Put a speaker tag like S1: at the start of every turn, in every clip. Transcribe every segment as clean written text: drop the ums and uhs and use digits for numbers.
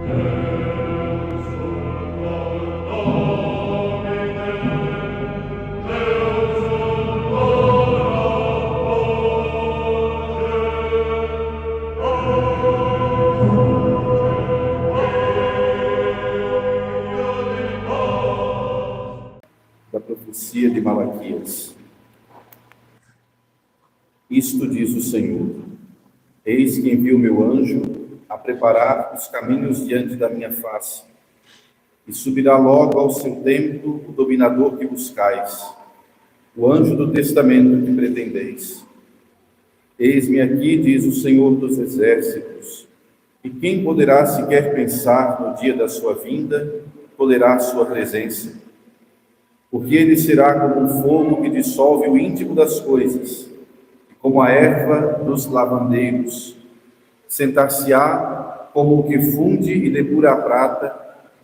S1: Da profecia de Malaquias. Isto diz o Senhor: eis que envio meu anjo a preparar os caminhos diante da minha face, e subirá logo ao seu templo o dominador que buscais, o anjo do testamento que pretendeis. Eis-me aqui, diz o Senhor dos exércitos, e quem poderá sequer pensar no dia da sua vinda, tolerar sua presença? Porque ele será como um fogo que dissolve o íntimo das coisas, e como a erva dos lavandeiros. Sentar-se-á como o que funde e depura a prata,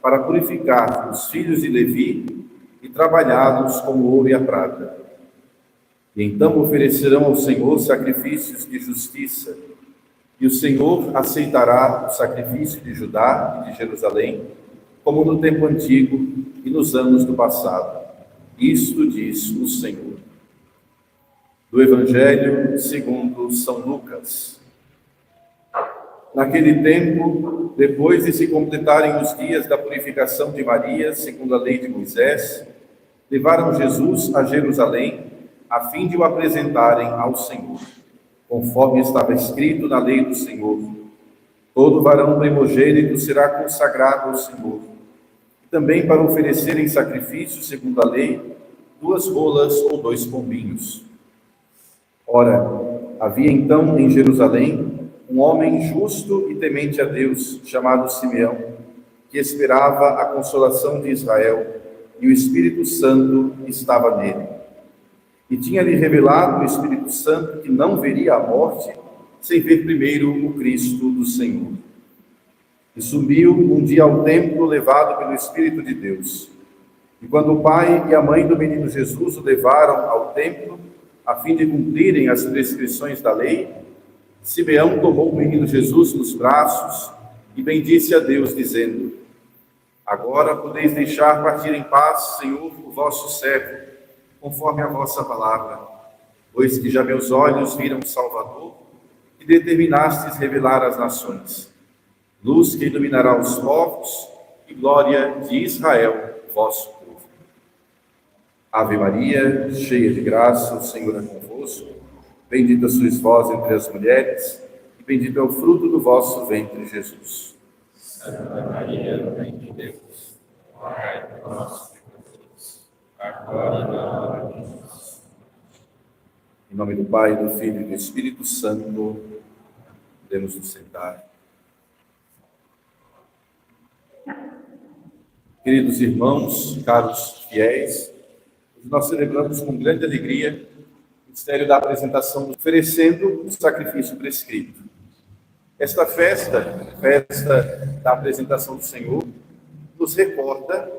S1: para purificar os filhos de Levi e trabalhá-los como o ouro e a prata. E então oferecerão ao Senhor sacrifícios de justiça, e o Senhor aceitará o sacrifício de Judá e de Jerusalém, como no tempo antigo e nos anos do passado. Isto diz o Senhor. Do Evangelho segundo São Lucas. Naquele tempo, depois de se completarem os dias da purificação de Maria, segundo a lei de Moisés, levaram Jesus a Jerusalém, a fim de o apresentarem ao Senhor, conforme estava escrito na lei do Senhor. Todo varão primogênito será consagrado ao Senhor. Também para oferecerem sacrifício, segundo a lei, 2 rolas ou 2 pombinhos. Ora, havia então em Jerusalém um homem justo e temente a Deus, chamado Simeão, que esperava a consolação de Israel, e o Espírito Santo estava nele. E tinha-lhe revelado o Espírito Santo que não veria a morte sem ver primeiro o Cristo do Senhor. E subiu um dia ao templo, levado pelo Espírito de Deus. E quando o pai e a mãe do menino Jesus o levaram ao templo, a fim de cumprirem as prescrições da lei, Simeão tomou o menino Jesus nos braços e bendisse a Deus, dizendo: agora podeis deixar partir em paz, Senhor, o vosso servo, conforme a vossa palavra, pois que já meus olhos viram o Salvador, e determinastes revelar às nações, luz que iluminará os povos e glória de Israel, vosso povo. Ave Maria, cheia de graça, o Senhor é convosco. Bendita sois vós entre as mulheres, e bendito é o fruto do vosso ventre, Jesus.
S2: Santa Maria, Mãe de Deus, rogai por nós, pecadores, agora e na hora de nossa morte.
S1: Em nome do Pai, do Filho e do Espírito Santo, podemos nos sentar. Queridos irmãos, caros fiéis, nós celebramos com grande alegria o mistério da apresentação, oferecendo o sacrifício prescrito. Esta festa da apresentação do Senhor, nos recorda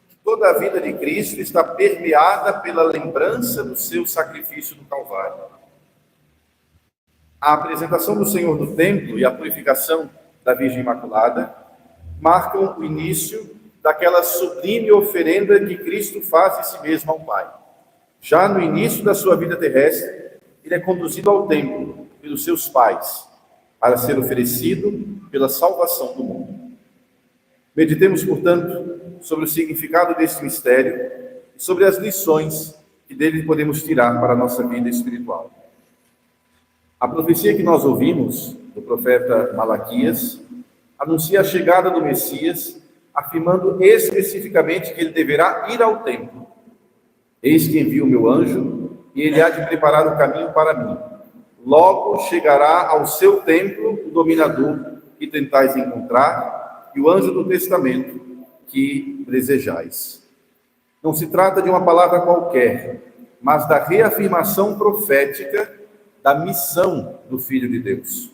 S1: que toda a vida de Cristo está permeada pela lembrança do seu sacrifício no Calvário. A apresentação do Senhor no templo e a purificação da Virgem Imaculada marcam o início daquela sublime oferenda que Cristo faz de si mesmo ao Pai. Já no início da sua vida terrestre, ele é conduzido ao templo pelos seus pais, para ser oferecido pela salvação do mundo. Meditemos, portanto, sobre o significado deste mistério e sobre as lições que dele podemos tirar para a nossa vida espiritual. A profecia que nós ouvimos, do profeta Malaquias, anuncia a chegada do Messias, afirmando especificamente que ele deverá ir ao templo. Eis que envio o meu anjo, e ele há de preparar o caminho para mim. Logo chegará ao seu templo o dominador que tentais encontrar, e o anjo do testamento que desejais. Não se trata de uma palavra qualquer, mas da reafirmação profética da missão do Filho de Deus,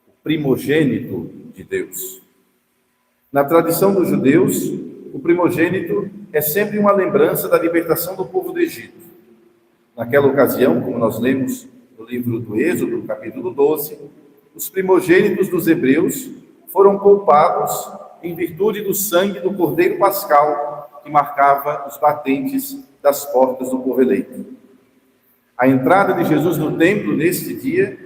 S1: o primogênito de Deus. Na tradição dos judeus, o primogênito é sempre uma lembrança da libertação do povo do Egito. Naquela ocasião, como nós lemos no livro do Êxodo, capítulo 12, os primogênitos dos hebreus foram poupados em virtude do sangue do Cordeiro Pascal que marcava os batentes das portas do povo eleito. A entrada de Jesus no templo neste dia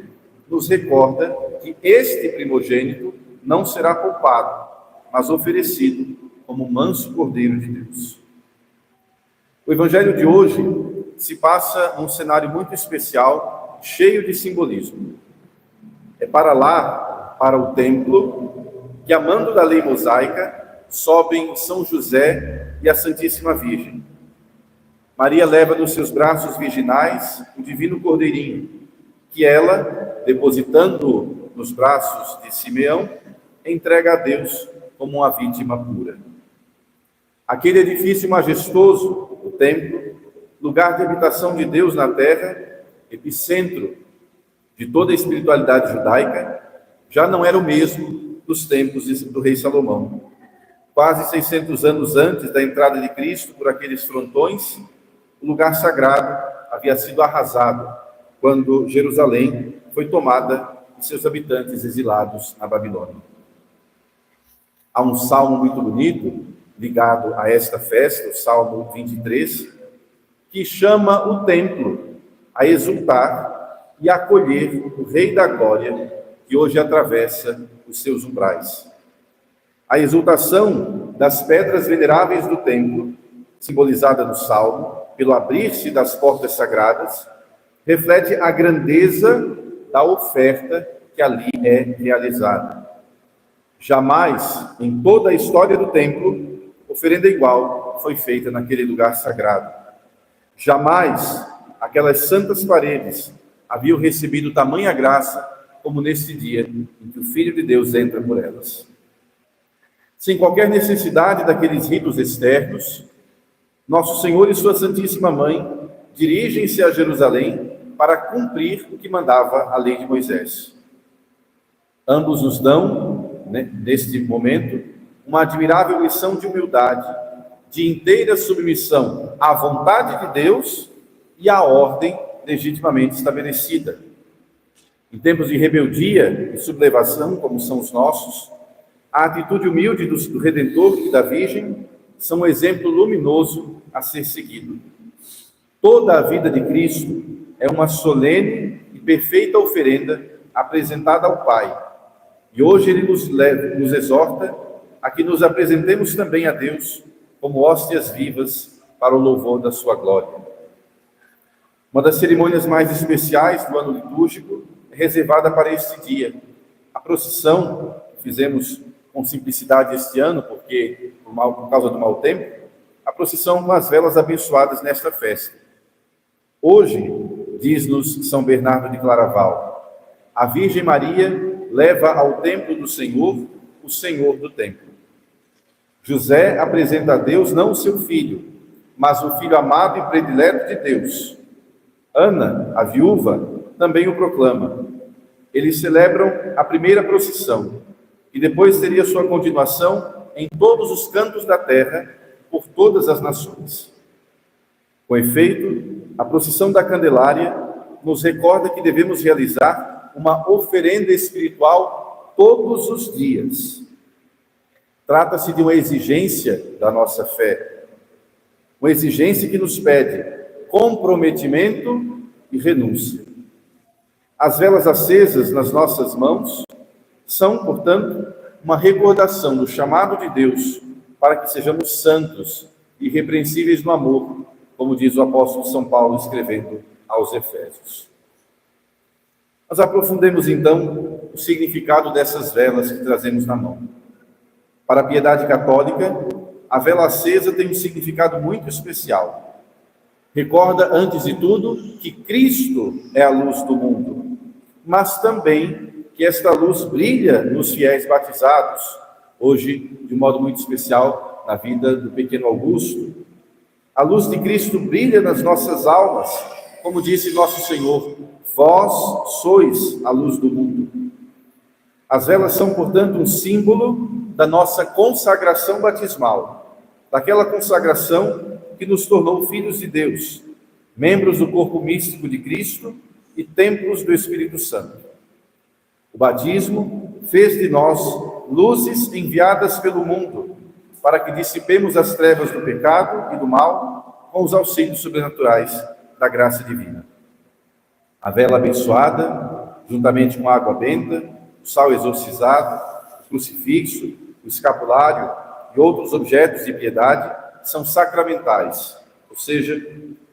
S1: nos recorda que este primogênito não será poupado, mas oferecido como manso Cordeiro de Deus. O evangelho de hoje se passa num cenário muito especial, cheio de simbolismo. É para lá, para o templo, que, amando da lei mosaica, sobem São José e a Santíssima Virgem. Maria leva nos seus braços virginais o divino Cordeirinho, que ela, depositando nos braços de Simeão, entrega a Deus como uma vítima pura. Aquele edifício majestoso, o templo, lugar de habitação de Deus na terra, epicentro de toda a espiritualidade judaica, já não era o mesmo dos tempos do rei Salomão. Quase 600 anos antes da entrada de Cristo por aqueles frontões, o lugar sagrado havia sido arrasado quando Jerusalém foi tomada e seus habitantes exilados na Babilônia. Há um salmo muito bonito ligado a esta festa, o Salmo 23, que chama o templo a exultar e acolher o Rei da Glória que hoje atravessa os seus umbrais. A exultação das pedras veneráveis do templo, simbolizada no Salmo, pelo abrir-se das portas sagradas, reflete a grandeza da oferta que ali é realizada. Jamais, em toda a história do templo, oferenda igual foi feita naquele lugar sagrado. Jamais aquelas santas paredes haviam recebido tamanha graça como neste dia em que o Filho de Deus entra por elas. Sem qualquer necessidade daqueles ritos externos, Nosso Senhor e Sua Santíssima Mãe dirigem-se a Jerusalém para cumprir o que mandava a lei de Moisés. Ambos nos dão, neste momento, uma admirável lição de humildade, de inteira submissão à vontade de Deus e à ordem legitimamente estabelecida. Em tempos de rebeldia e sublevação, como são os nossos, a atitude humilde do Redentor e da Virgem são um exemplo luminoso a ser seguido. Toda a vida de Cristo é uma solene e perfeita oferenda apresentada ao Pai. E hoje Ele nos exorta a que nos apresentemos também a Deus como hóstias vivas para o louvor da sua glória. Uma das cerimônias mais especiais do ano litúrgico é reservada para este dia. A procissão, que fizemos com simplicidade este ano, porque por causa do mau tempo, a procissão com as velas abençoadas nesta festa. Hoje, diz-nos São Bernardo de Claraval, a Virgem Maria leva ao templo do Senhor o Senhor do templo. José apresenta a Deus não o seu filho, mas o filho amado e predileto de Deus. Ana, a viúva, também o proclama. Eles celebram a primeira procissão, e depois teria sua continuação em todos os cantos da terra, por todas as nações. Com efeito, a procissão da Candelária nos recorda que devemos realizar uma oferenda espiritual todos os dias. Trata-se de uma exigência da nossa fé, uma exigência que nos pede comprometimento e renúncia. As velas acesas nas nossas mãos são, portanto, uma recordação do chamado de Deus para que sejamos santos e irrepreensíveis no amor, como diz o apóstolo São Paulo escrevendo aos Efésios. Nós aprofundemos então o significado dessas velas que trazemos na mão. Para a piedade católica, a vela acesa tem um significado muito especial. Recorda, antes de tudo, que Cristo é a luz do mundo, mas também que esta luz brilha nos fiéis batizados, hoje, de um modo muito especial, na vida do pequeno Augusto. A luz de Cristo brilha nas nossas almas, como disse nosso Senhor, vós sois a luz do mundo. As velas são, portanto, um símbolo da nossa consagração batismal, daquela consagração que nos tornou filhos de Deus, membros do corpo místico de Cristo e templos do Espírito Santo. O batismo fez de nós luzes enviadas pelo mundo, para que dissipemos as trevas do pecado e do mal com os auxílios sobrenaturais da graça divina. A vela abençoada, juntamente com a água benta, o sal exorcizado, o crucifixo, o escapulário e outros objetos de piedade são sacramentais, ou seja,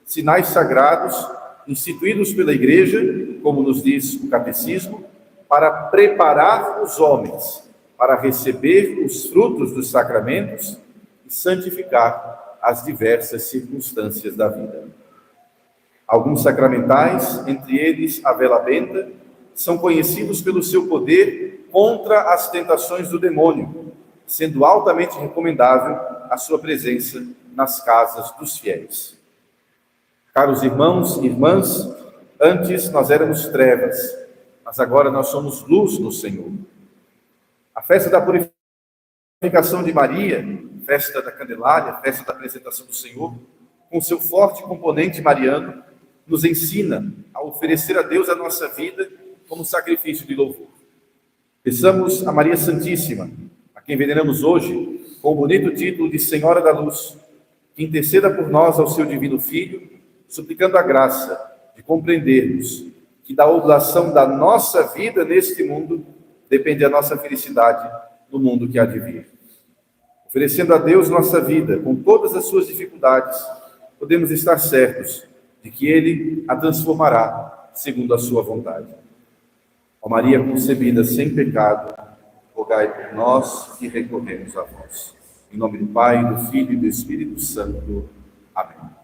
S1: sinais sagrados instituídos pela Igreja, como nos diz o Catecismo, para preparar os homens para receber os frutos dos sacramentos e santificar as diversas circunstâncias da vida. Alguns sacramentais, entre eles a vela benta, são conhecidos pelo seu poder contra as tentações do demônio, sendo altamente recomendável a sua presença nas casas dos fiéis. Caros irmãos e irmãs, antes nós éramos trevas, mas agora nós somos luz no Senhor. A festa da purificação de Maria, festa da Candelária, festa da apresentação do Senhor, com seu forte componente mariano, nos ensina a oferecer a Deus a nossa vida como sacrifício de louvor. Peçamos a Maria Santíssima, a quem veneramos hoje, com o bonito título de Senhora da Luz, que interceda por nós ao seu divino Filho, suplicando a graça de compreendermos que da oblação da nossa vida neste mundo depende a nossa felicidade no mundo que há de vir. Oferecendo a Deus nossa vida, com todas as suas dificuldades, podemos estar certos de que Ele a transformará segundo a sua vontade. Ó Maria concebida sem pecado, rogai por nós que recorremos a vós. Em nome do Pai, do Filho e do Espírito Santo. Amém.